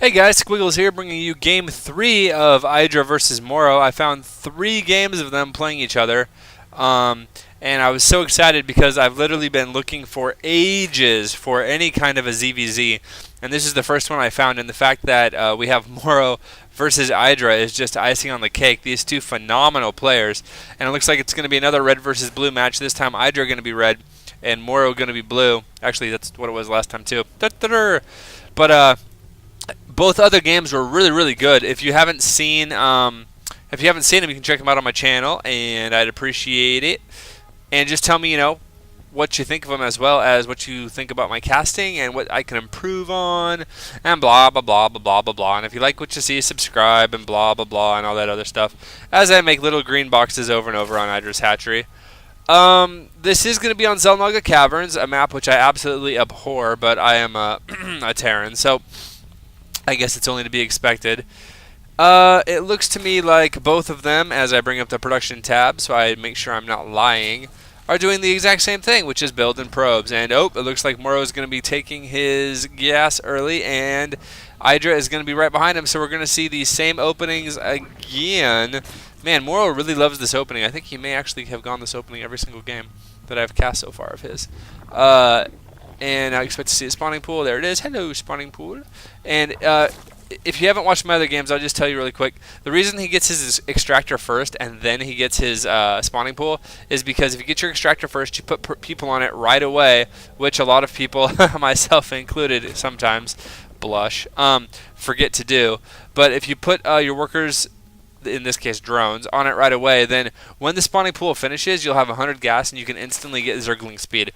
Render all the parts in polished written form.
Hey guys, Squiggles here, bringing you Game 3 of EGIdrA versus MorroW. I found 3 games of them playing each other, and I was so excited because I've literally been looking for ages for any kind of a ZVZ, and this is the first one I found, and the fact that we have MorroW versus EGIdrA is just icing on the cake. These two phenomenal players, and it looks like it's going to be another red versus blue match. This time EGIdrA going to be red, and MorroW going to be blue. Actually, that's what it was last time too. But both other games were really good. If you haven't seen them, you can check them out on my channel, and I'd appreciate it. And just tell me, what you think of them, as well as what you think about my casting and what I can improve on, and blah blah blah blah blah blah blah. And if you like what you see, subscribe and blah blah blah and all that other stuff. As I make little green boxes over and over on EGIdRA's hatchery. This is going to be on Naga Caverns, a map which I absolutely abhor, but I am a Terran, so I guess it's only to be expected. It looks to me like both of them, as I bring up the production tab so I make sure I'm not lying, are doing the exact same thing, which is build and probes. And it looks like MorroW is going to be taking his gas early, and EGIdRA is going to be right behind him, so we're going to see these same openings again. Man, MorroW really loves this opening. I think he may actually have gone this opening every single game that I've cast so far of his. And I expect to see a spawning pool. There it is. Hello, spawning pool. And if you haven't watched my other games, I'll just tell you really quick. The reason he gets his extractor first and then he gets his spawning pool is because if you get your extractor first, you put people on it right away, which a lot of people, myself included sometimes, blush, forget to do. But if you put your workers, in this case drones, on it right away, then when the spawning pool finishes, you'll have 100 gas and you can instantly get zergling speed.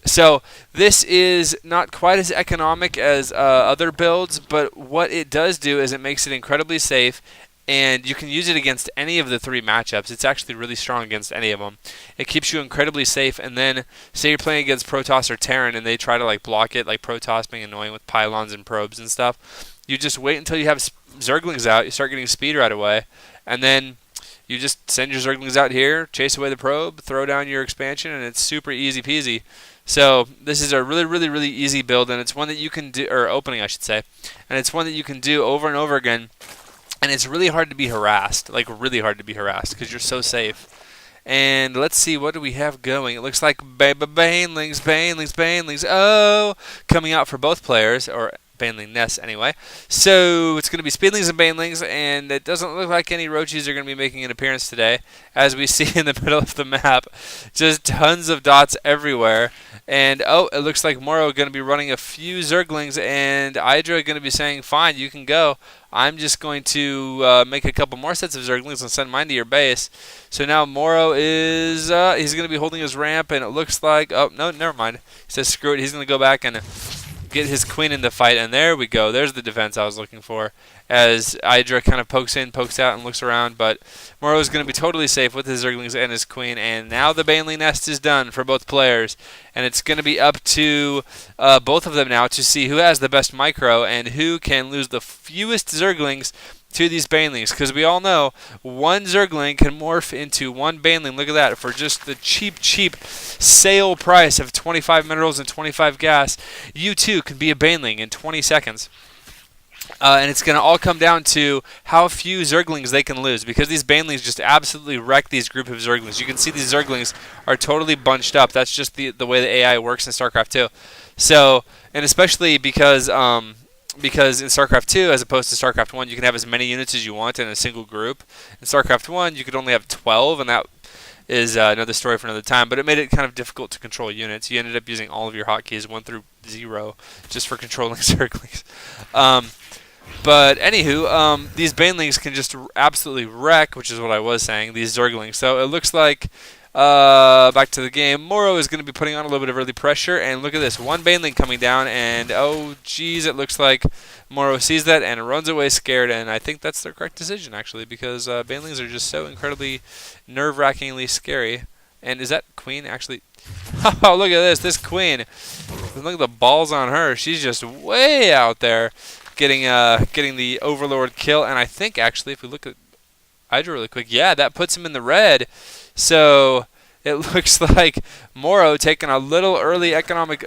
So this is not quite as economic as other builds, but what it does do is it makes it incredibly safe, and you can use it against any of the 3 matchups. It's actually really strong against any of them. It keeps you incredibly safe, and then say you're playing against Protoss or Terran and they try to block it, like Protoss being annoying with pylons and probes and stuff. You just wait until you have zerglings out, you start getting speed right away, and then you just send your zerglings out here, chase away the probe, throw down your expansion, and it's super easy peasy. So this is a really easy build, and it's one that you can do, or opening I should say, and it's one that you can do over and over again, and it's really hard to be harassed, really hard to be harassed, because you're so safe. And let's see, what do we have going? It looks like banelings, coming out for both players, or baneling nests anyway. So it's going to be speedlings and banelings, and it doesn't look like any roaches are going to be making an appearance today, as we see in the middle of the map. Just tons of dots everywhere. And it looks like MorroW going to be running a few zerglings, and EGIdRA going to be saying, fine, you can go. I'm just going to make a couple more sets of zerglings and send mine to your base. So now MorroW is he's going to be holding his ramp, and it looks like, no, never mind. He says screw it. He's going to go back and get his queen in the fight, and there we go. There's the defense I was looking for, as EGIdRA kind of pokes in, pokes out, and looks around. But MorroW is going to be totally safe with his zerglings and his queen, and now the baneling nest is done for both players, and it's going to be up to both of them now to see who has the best micro and who can lose the fewest zerglings to these banelings, because we all know one zergling can morph into one baneling. Look at that, for just the cheap sale price of 25 minerals and 25 gas, you too can be a baneling in 20 seconds. And it's going to all come down to how few zerglings they can lose, because these banelings just absolutely wreck these group of zerglings. You can see these zerglings are totally bunched up. That's just the way the AI works in Starcraft 2. So, and especially because in StarCraft 2, as opposed to StarCraft 1, you can have as many units as you want in a single group. In StarCraft 1, you could only have 12, and that is another story for another time, but it made it kind of difficult to control units. You ended up using all of your hotkeys, 1 through 0, just for controlling zerglings. But anywho, these banelings can just absolutely wreck, which is what I was saying, these zerglings. So it looks like, back to the game, MorroW is going to be putting on a little bit of early pressure, and look at this, one baneling coming down, and oh geez, it looks like MorroW sees that and runs away scared, and I think that's the correct decision, actually, because banelings are just so incredibly nerve-wrackingly scary. And is that queen actually? Oh, look at this queen. Look at the balls on her. She's just way out there getting the Overlord kill, and I think actually if we look at EGIdRA really quick, yeah, that puts him in the red. So it looks like MorroW taking a little early economic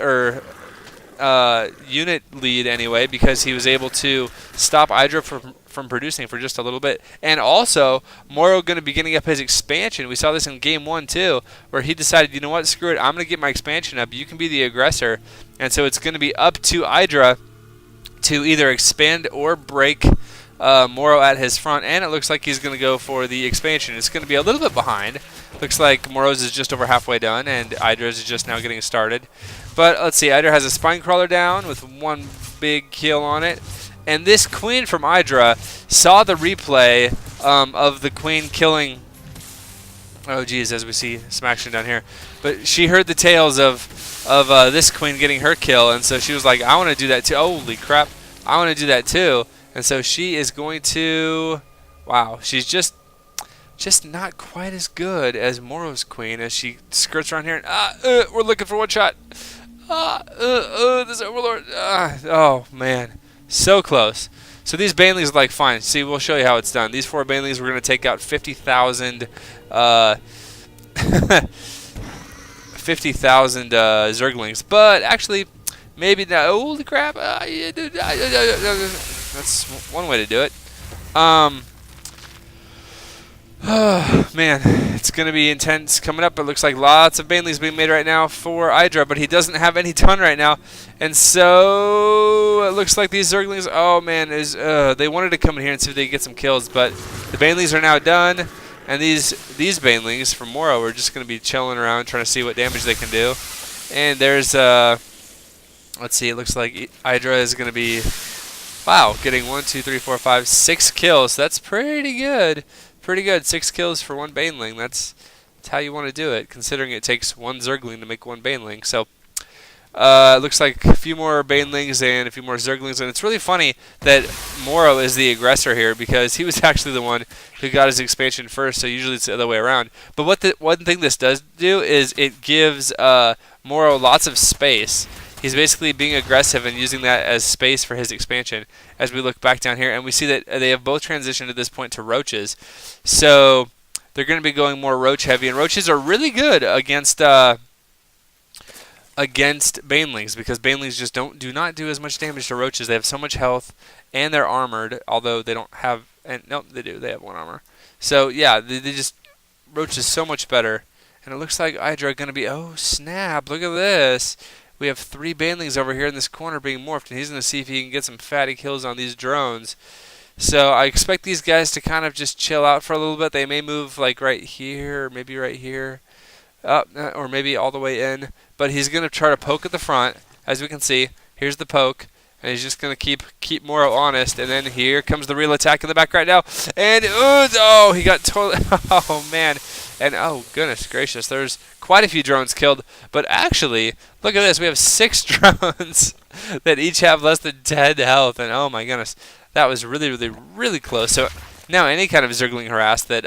unit lead anyway, because he was able to stop EGIdrA from producing for just a little bit. And also, MorroW going to be getting up his expansion. We saw this in game 1 too, where he decided, you know what, screw it, I'm going to get my expansion up. You can be the aggressor. And so it's going to be up to EGIdrA to either expand or break MorroW at his front, and it looks like he's going to go for the expansion. It's going to be a little bit behind. Looks like MorroW's is just over halfway done, and EGIdRA's is just now getting started. But let's see, EGIdRA has a spine crawler down with one big kill on it. And this queen from EGIdRA saw the replay of the queen killing... Oh, geez, as we see some action down here. But she heard the tales of this queen getting her kill, and so she was like, I want to do that too. Holy crap, I want to do that too. And so she is going to... Wow, she's just not quite as good as MorroW's queen as she skirts around here. And, we're looking for one shot. This Overlord. Oh, man. So close. So these banelings are like, fine. See, we'll show you how it's done. These 4 banelings, we're going to take out 50,000 50,000 Zerglings. But actually, maybe not. Holy crap. That's one way to do it. Man, it's going to be intense coming up. It looks like lots of banelings being made right now for EGIdRA, but he doesn't have any ton right now. And so it looks like these Zerglings, oh man, they wanted to come in here and see if they could get some kills, but the banelings are now done. And these banelings from MorroW are just going to be chilling around trying to see what damage they can do. And there's, let's see, it looks like EGIdRA is going to be, wow, getting 1, 2, 3, 4, 5, 6 kills. That's pretty good. Pretty good. 6 kills for one baneling. That's how you want to do it, considering it takes 1 Zergling to make 1 baneling. So it looks like a few more banelings and a few more Zerglings. And it's really funny that MorroW is the aggressor here, because he was actually the one who got his expansion first, so usually it's the other way around. But what the one thing this does do is it gives MorroW lots of space. He's basically being aggressive and using that as space for his expansion. As we look back down here, and we see that they have both transitioned at this point to roaches. So they're going to be going more roach heavy, and roaches are really good against banelings, because banelings just do not do as much damage to roaches. They have so much health, and they're armored, although they don't have... And no, they do. They have 1 armor. So yeah, they just... Roach is so much better. And it looks like EGIdRA going to be... Oh, snap. Look at this. We have 3 banelings over here in this corner being morphed, and he's going to see if he can get some fatty kills on these drones. So I expect these guys to kind of just chill out for a little bit. They may move like right here, or maybe right here, or maybe all the way in. But he's going to try to poke at the front. As we can see, here's the poke, and he's just going to keep MorroW honest. And then here comes the real attack in the back right now. And oh, he got totally... Oh, man. And oh, goodness gracious, there's quite a few drones killed. But actually, look at this. We have 6 drones that each have less than 10 health. And oh my goodness, that was really, really, really close. So now any kind of Zergling harass that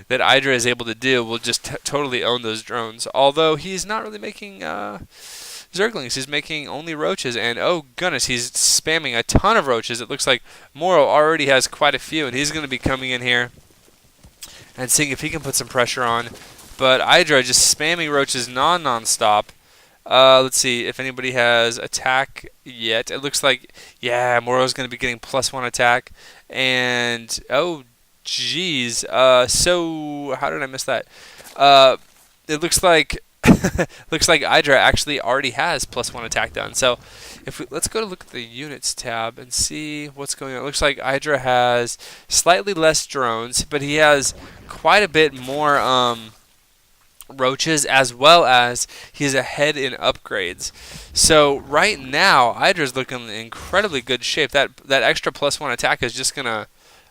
EGIdRA is able to do will just totally own those drones. Although he's not really making Zerglings. He's making only roaches. And oh goodness, he's spamming a ton of roaches. It looks like MorroW already has quite a few. And he's going to be coming in here and seeing if he can put some pressure on. But EGIdRA just spamming roaches non-stop. Let's see if anybody has attack yet. It looks like, yeah, MorroW's going to be getting +1 attack. And, oh, geez. So, how did I miss that? It looks like EGIdRA actually already has +1 attack done. So, let's go to look at the units tab and see what's going on. It looks like EGIdRA has slightly less drones, but he has quite a bit more roaches, as well as he's ahead in upgrades. So right now, EGIdRA's looking in incredibly good shape. That extra +1 attack is just gonna,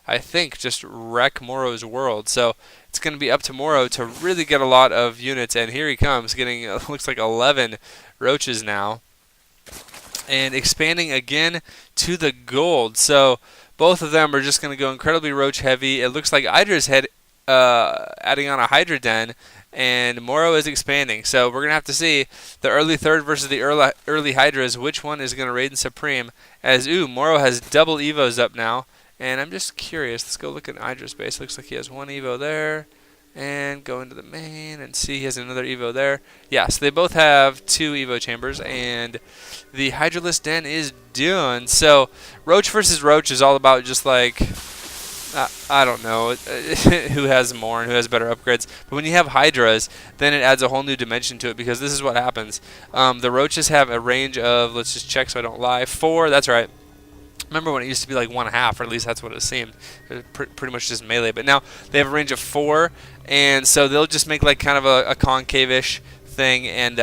I think, just wreck MorroW's world. So it's gonna be up to MorroW to really get a lot of units. And here he comes, getting looks like 11 roaches now, and expanding again to the gold. So both of them are just gonna go incredibly roach heavy. It looks like EGIdRA's adding on a Hydra den, and MorroW is expanding. So we're going to have to see the early third versus the early Hydras, which one is going to reign supreme. As, MorroW has double Evos up now, and I'm just curious. Let's go look at EGIdRA's base. Looks like he has 1 Evo there, And go into the main and see he has another Evo there. Yeah, so they both have 2 Evo chambers, and the Hydralisk Den is done. So Roach versus Roach is all about just like, I don't know who has more and who has better upgrades. But when you have Hydras, then it adds a whole new dimension to it, because this is what happens. The Roaches have a range of, let's just check so I don't lie, 4, that's right. Remember when it used to be like 1/2, or at least that's what it seemed. It was pretty much just melee. But now they have a range of 4, and so they'll just make like kind of a concave-ish thing, and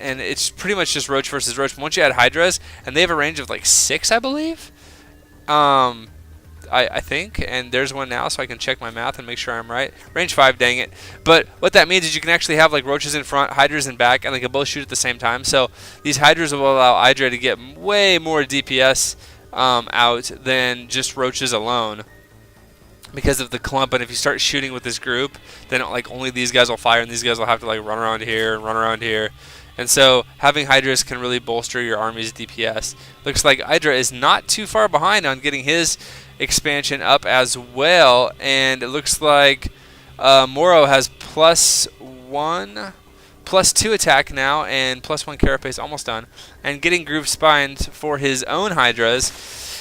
it's pretty much just Roach versus Roach. But once you add Hydras, and they have a range of like 6, I believe. I think, and there's one now, so I can check my math and make sure I'm right. Range 5, dang it. But what that means is you can actually have like Roaches in front, Hydras in back, and they can both shoot at the same time. So these Hydras will allow EGIdrA to get way more DPS out than just Roaches alone, because of the clump. And if you start shooting with this group, then like only these guys will fire, and these guys will have to like run around here and run around here. And so having Hydras can really bolster your army's DPS. Looks like EGIdrA is not too far behind on getting his expansion up as well, and it looks like MorroW has +1, +2 attack now, and +1 carapace, almost done, and getting groove spines for his own Hydras.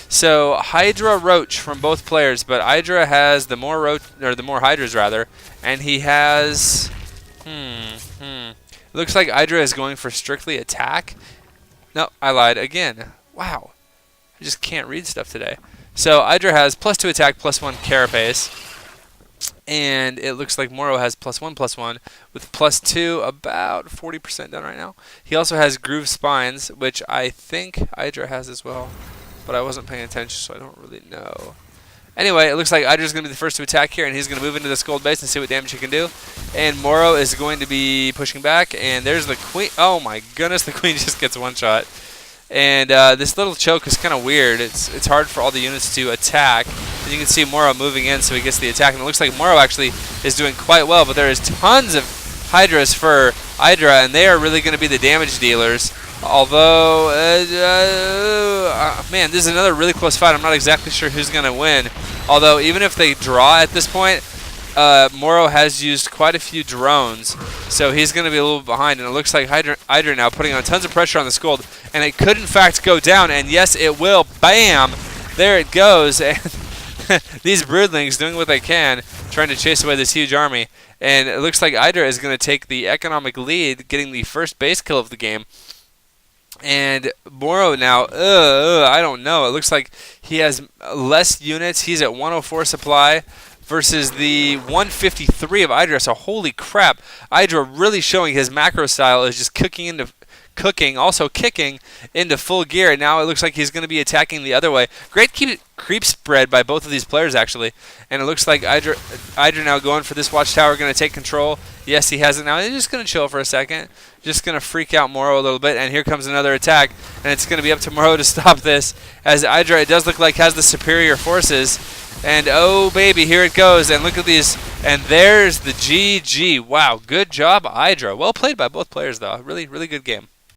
So Hydra Roach from both players, but EGIdrA has the more Roach, or the more Hydras rather, and he has looks like EGIdrA is going for strictly attack. No, I lied again. Wow, I just can't read stuff today. So EGIdrA has +2 attack, +1 carapace, and it looks like MorroW has +1/+1 with +2, about 40% done right now. He also has groove spines, which I think EGIdrA has as well, but I wasn't paying attention, so I don't really know. Anyway, it looks like EGIdrA is going to be the first to attack here, and he's going to move into this gold base and see what damage he can do. And MorroW is going to be pushing back, and there's the queen. Oh my goodness, the queen just gets one shot. And this little choke is kind of weird. It's hard for all the units to attack. And you can see MorroW moving in, so he gets the attack. And it looks like MorroW actually is doing quite well, but there is tons of Hydras for EGIdrA, and they are really going to be the damage dealers. Although, man, this is another really close fight. I'm not exactly sure who's going to win. Although, even if they draw at this point, MorroW has used quite a few drones, so he's going to be a little behind. And it looks like EGIdrA now putting on tons of pressure on this gold, and it could in fact go down. And yes, it will. Bam! There it goes. And these broodlings doing what they can, trying to chase away this huge army. And it looks like EGIdrA is going to take the economic lead, getting the first base kill of the game. And MorroW now, I don't know. It looks like he has less units. He's at 104 supply versus the 153 of EGIdrA. So holy crap, EGIdrA really showing his macro style is just kicking into full gear. And now it looks like he's going to be attacking the other way. Great creep spread by both of these players actually. And it looks like EGIdrA now going for this watchtower, going to take control. Yes, he has it now. He's just going to chill for a second. Just going to freak out MorroW a little bit. And here comes another attack. And it's going to be up to MorroW to stop this, as EGIdrA, it does look like, has the superior forces. And oh baby, here it goes. And look at these. And there's the GG. Wow, good job EGIdrA. Well played by both players though. Really, really good game.